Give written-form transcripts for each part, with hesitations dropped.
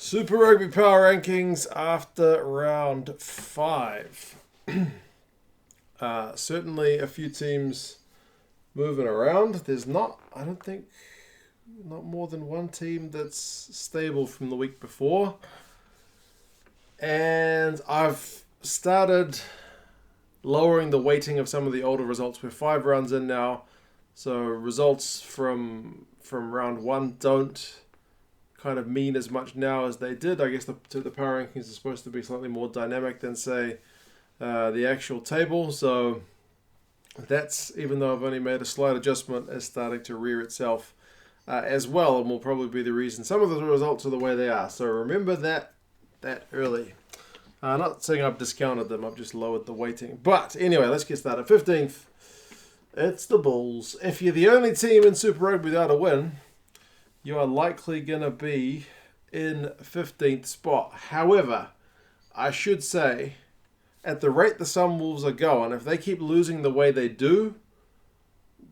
Super Rugby Power Rankings after round 5. Certainly a few teams moving around. There's I don't think, not more than one team that's stable from the week before. And I've started lowering the weighting of some of the older results. We're 5 rounds in now. So results from round 1 don't kind of mean as much now as they did. I guess the power rankings are supposed to be slightly more dynamic than, say, the actual table. So that's, even though I've only made a slight adjustment, is starting to rear itself as well, and will probably be the reason some of the results are the way they are. So remember that early. Not saying I've discounted them, I've just lowered the weighting. But anyway, let's get started. 15th, it's the Bulls. If you're the only team in Super Rugby without a win, you are likely going to be in 15th spot. However, I should say, at the rate the Sunwolves are going, if they keep losing the way they do,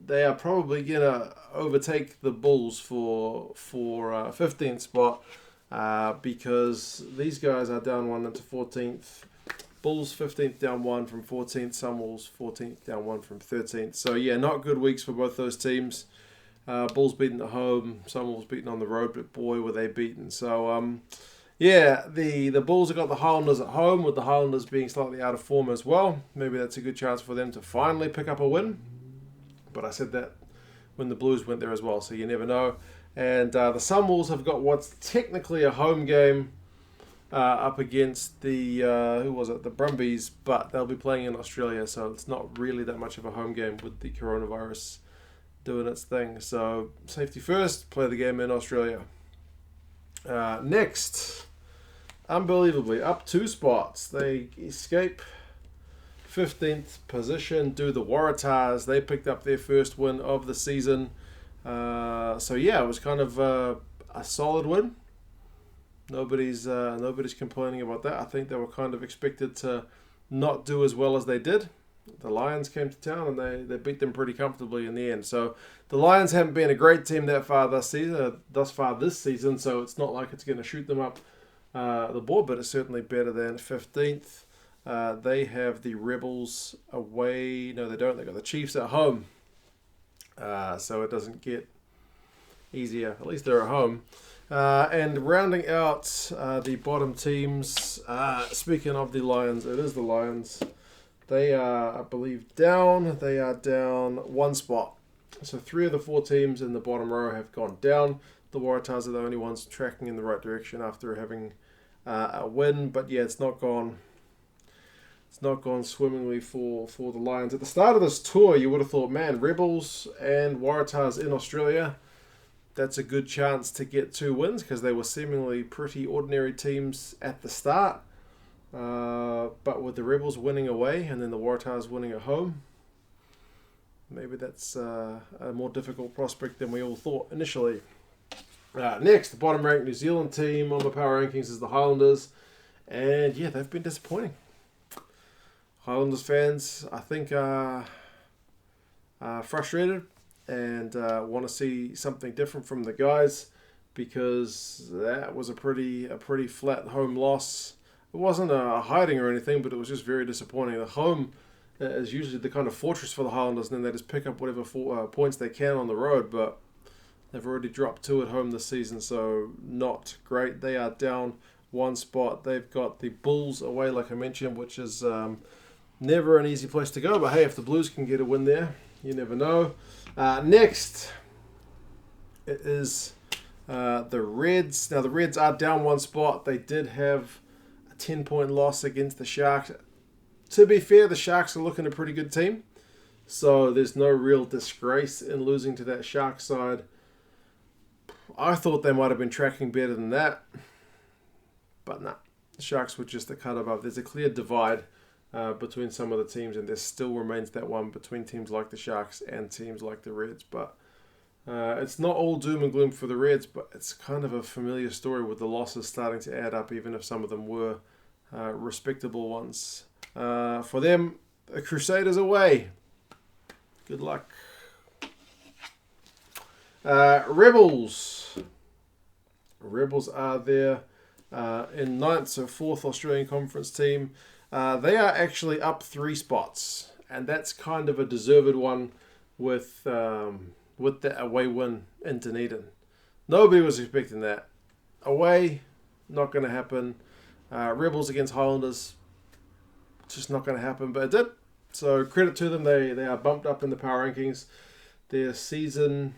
they are probably going to overtake the Bulls for 15th spot because these guys are down 1 into 14th. Bulls 15th down 1 from 14th. Sunwolves 14th down 1 from 13th. So yeah, not good weeks for both those teams. Bulls beaten at home, Sunwolves beaten on the road, but boy were they beaten. So yeah, the Bulls have got the Highlanders at home, with the Highlanders being slightly out of form as well. Maybe that's a good chance for them to finally pick up a win. But I said that when the Blues went there as well, so you never know. And the Sunwolves have got what's technically a home game up against the the Brumbies, but they'll be playing in Australia, so it's not really that much of a home game with the coronavirus doing its thing. So safety first, play the game in Australia. Next, unbelievably, up 2 spots. They escape 15th position, do the Waratahs. They picked up their first win of the season. So yeah, it was kind of a solid win. Nobody's complaining about that. I think they were kind of expected to not do as well as they did. The Lions came to town and they beat them pretty comfortably in the end. So the Lions haven't been a great team thus far this season, so it's not like it's going to shoot them up the board, but it's certainly better than 15th. They have the Rebels away. No, they don't. They've got the Chiefs at home. So it doesn't get easier. At least they're at home. And rounding out the bottom teams, speaking of the Lions, it is the Lions. They are, I believe, down. They are down 1 spot. So 3 of the 4 teams in the bottom row have gone down. The Waratahs are the only ones tracking in the right direction after having a win. But yeah, it's not gone swimmingly for the Lions. At the start of this tour, you would have thought, man, Rebels and Waratahs in Australia, that's a good chance to get 2 wins because they were seemingly pretty ordinary teams at the start. But with the Rebels winning away and then the Waratahs winning at home, maybe that's a more difficult prospect than we all thought initially. Next, the bottom ranked New Zealand team on the power rankings is the Highlanders. And yeah, they've been disappointing. Highlanders fans, I think, are frustrated and want to see something different from the guys because that was a pretty flat home loss. It wasn't a hiding or anything, but it was just very disappointing. The home is usually the kind of fortress for the Highlanders, and then they just pick up whatever points they can on the road, but they've already dropped 2 at home this season, so not great. They are down 1 spot. They've got the Bulls away, like I mentioned, which is never an easy place to go, but hey, if the Blues can get a win there, you never know. Next, it is the Reds. Now, the Reds are down 1 spot. They did have 10-point loss against the Sharks. To be fair, the Sharks are looking a pretty good team, so there's no real disgrace in losing to that Sharks side. I thought they might have been tracking better than that, but nah, the Sharks were just a cut above. There's a clear divide between some of the teams, and there still remains that one between teams like the Sharks and teams like the Reds, but it's not all doom and gloom for the Reds, but it's kind of a familiar story with the losses starting to add up, even if some of them were respectable ones. For them, the Crusaders away. Good luck. Rebels. Rebels are there in ninth, so fourth Australian Conference team. They are actually up 3 spots, and that's kind of a deserved one with the away win in Dunedin. Nobody was expecting that. Away, not going to happen. Rebels against Highlanders, just not going to happen, but it did. So credit to them, they are bumped up in the power rankings. Their season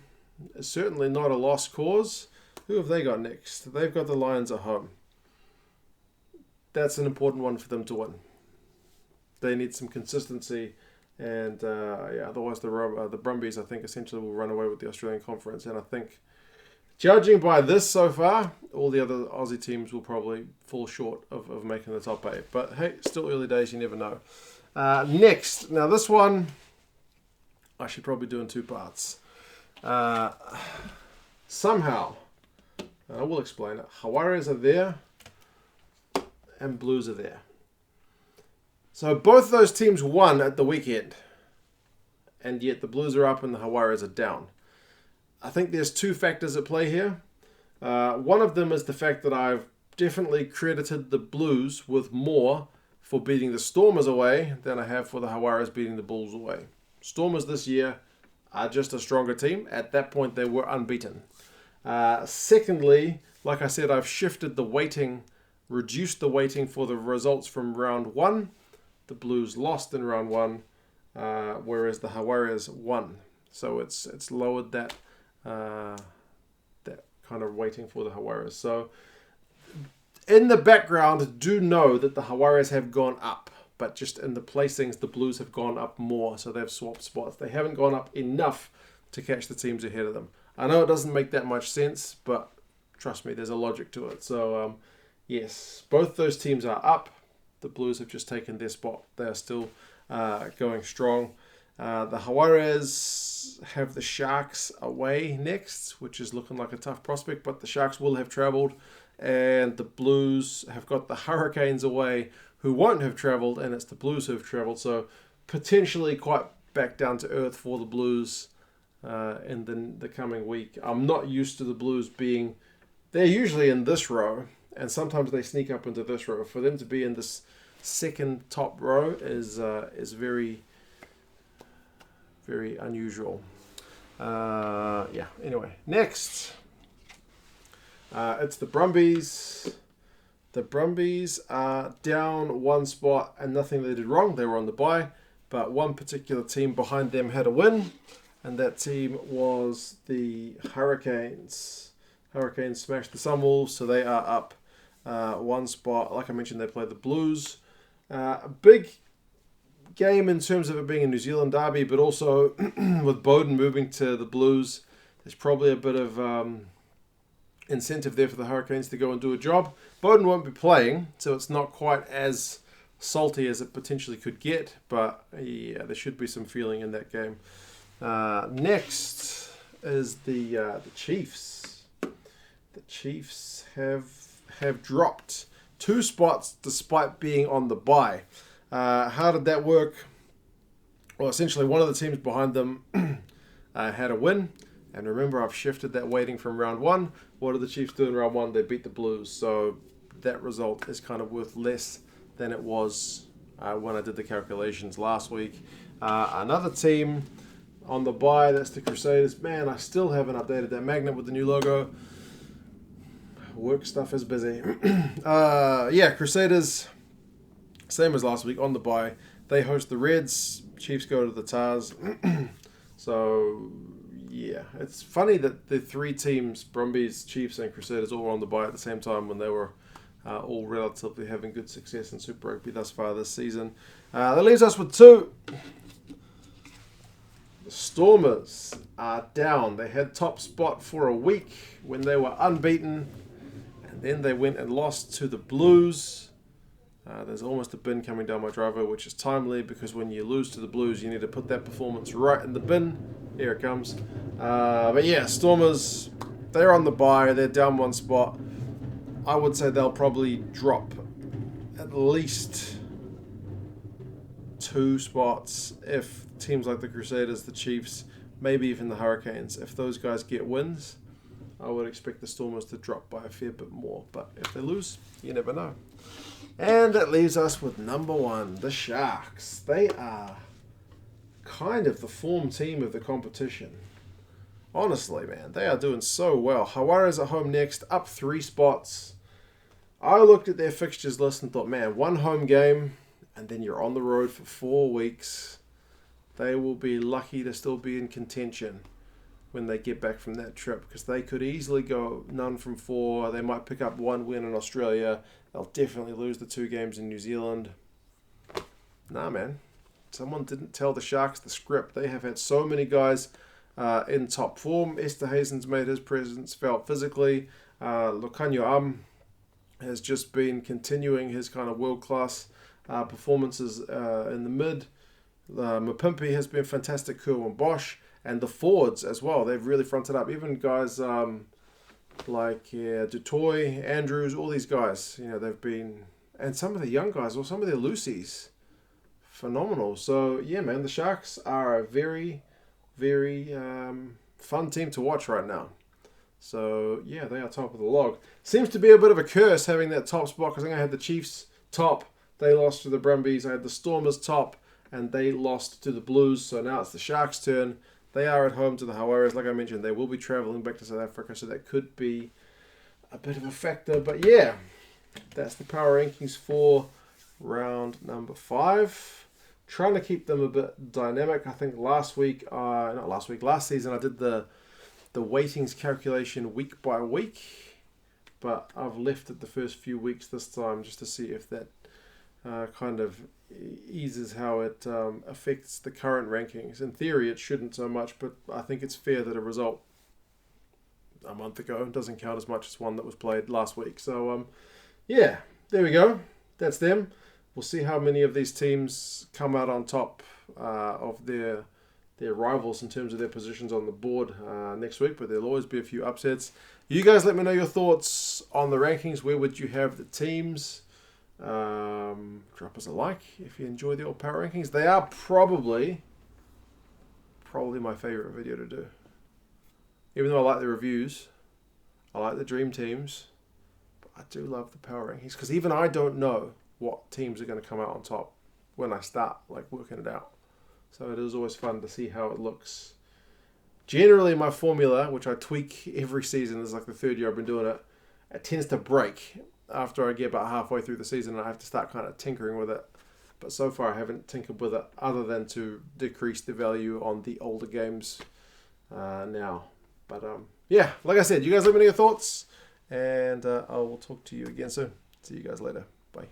is certainly not a lost cause. Who have they got next? They've got the Lions at home. That's an important one for them to win. They need some consistency, and otherwise the Brumbies, I think, essentially will run away with the Australian Conference. And I think, judging by this so far, all the other Aussie teams will probably fall short of making the top 8. But hey, still early days, you never know. Next, now this one I should probably do in 2 parts. Somehow, I will explain it. Waratahs are there, and Blues are there. So both those teams won at the weekend, and yet the Blues are up and the Waratahs are down. I think there's 2 factors at play here. One of them is the fact that I've definitely credited the Blues with more for beating the Stormers away than I have for the Waratahs beating the Bulls away. Stormers this year are just a stronger team. At that point, they were unbeaten. Secondly, like I said, I've shifted the weighting, reduced the weighting for the results from round 1. The Blues lost in round 1, whereas the Waratahs won. So it's lowered that kind of weighting for the Waratahs. So in the background, do know that the Waratahs have gone up, but just in the placings, the Blues have gone up more, so they've swapped spots. They haven't gone up enough to catch the teams ahead of them. I know it doesn't make that much sense, but trust me, there's a logic to it. So, yes, both those teams are up. The Blues have just taken their spot. They are still going strong. The Waratahs have the Sharks away next, which is looking like a tough prospect, but the Sharks will have travelled. And the Blues have got the Hurricanes away, who won't have travelled, and it's the Blues who have travelled. So potentially quite back down to earth for the Blues in the coming week. I'm not used to the Blues being... They're usually in this row, and sometimes they sneak up into this row. For them to be in this second top row is very, very unusual. Anyway, next... it's the Brumbies. The Brumbies are down 1 spot and nothing they did wrong. They were on the bye, but one particular team behind them had a win, and that team was the Hurricanes. Hurricanes smashed the Sunwolves, so they are up 1 spot. Like I mentioned, they played the Blues. A big game in terms of it being a New Zealand derby, but also with Bowden moving to the Blues, there's probably a bit of... incentive there for the Hurricanes to go and do a job. Bowden won't be playing, so it's not quite as salty as it potentially could get, but yeah, there should be some feeling in that game. Next is the Chiefs. The Chiefs have dropped 2 spots despite being on the bye. How did that work? Well, essentially one of the teams behind them had a win. And remember, I've shifted that weighting from round 1. What did the Chiefs do in round 1? They beat the Blues. So that result is kind of worth less than it was when I did the calculations last week. Another team on the bye, that's the Crusaders. Man, I still haven't updated that magnet with the new logo. Work stuff is busy. Crusaders, same as last week, on the bye. They host the Reds. Chiefs go to the Tars. So... yeah, it's funny that the 3 teams, Brumbies, Chiefs and Crusaders, all were on the bye at the same time when they were all relatively having good success in Super Rugby thus far this season. That leaves us with 2. The Stormers are down. They had top spot for a week when they were unbeaten, and then they went and lost to the Blues. There's almost a bin coming down my driveway, which is timely because when you lose to the Blues, you need to put that performance right in the bin. Here it comes. But yeah, Stormers, they're on the bye. They're down 1 spot. I would say they'll probably drop at least 2 spots if teams like the Crusaders, the Chiefs, maybe even the Hurricanes, if those guys get wins, I would expect the Stormers to drop by a fair bit more. But if they lose, you never know. And that leaves us with number 1, the Sharks. They are kind of the form team of the competition. Honestly, man, they are doing so well. Waratahs at home next, up 3 spots. I looked at their fixtures list and thought, man, 1 home game, and then you're on the road for 4 weeks. They will be lucky to still be in contention when they get back from that trip, because they could easily go none from 4. They might pick up 1 win in Australia. They'll definitely lose the 2 games in New Zealand. Nah, man. Someone didn't tell the Sharks the script. They have had so many guys in top form. Esterhazen's made his presence felt physically. Lukanyo has just been continuing his kind of world-class performances in the mid. Mapimpi has been fantastic. Kerwin Bosch. And the forwards as well. They've really fronted up. Even guys like Dutoy, Andrews, all these guys. They've been... And some of the young guys, or some of the loosies. Phenomenal. So, yeah, man, the Sharks are a very, very fun team to watch right now. So, yeah, they are top of the log. Seems to be a bit of a curse having that top spot, because I think I had the Chiefs top. They lost to the Brumbies. I had the Stormers top, and they lost to the Blues. So now it's the Sharks' turn. They are at home to the Waratahs. Like I mentioned, they will be travelling back to South Africa, so that could be a bit of a factor. But, yeah, that's the power rankings for round number 5. Trying to keep them a bit dynamic. I think last season I did the weightings calculation week by week, but I've left it the first few weeks this time just to see if that kind of eases how it affects the current rankings. In theory, it shouldn't so much, but I think it's fair that a result a month ago doesn't count as much as one that was played last week. So, yeah, there we go. That's them. We'll see how many of these teams come out on top of their rivals in terms of their positions on the board next week, but there'll always be a few upsets. You guys let me know your thoughts on the rankings. Where would you have the teams? Drop us a like if you enjoy the old power rankings. They are probably my favorite video to do. Even though I like the reviews, I like the dream teams, but I do love the power rankings, because even I don't know what teams are going to come out on top when I start working it out. So it is always fun to see how it looks. Generally, my formula, which I tweak every season, this is like the 3rd year I've been doing it, it tends to break after I get about halfway through the season, and I have to start kind of tinkering with it. But so far I haven't tinkered with it other than to decrease the value on the older games now. But yeah, like I said, you guys let me know your thoughts, and I will talk to you again soon. See you guys later. Bye.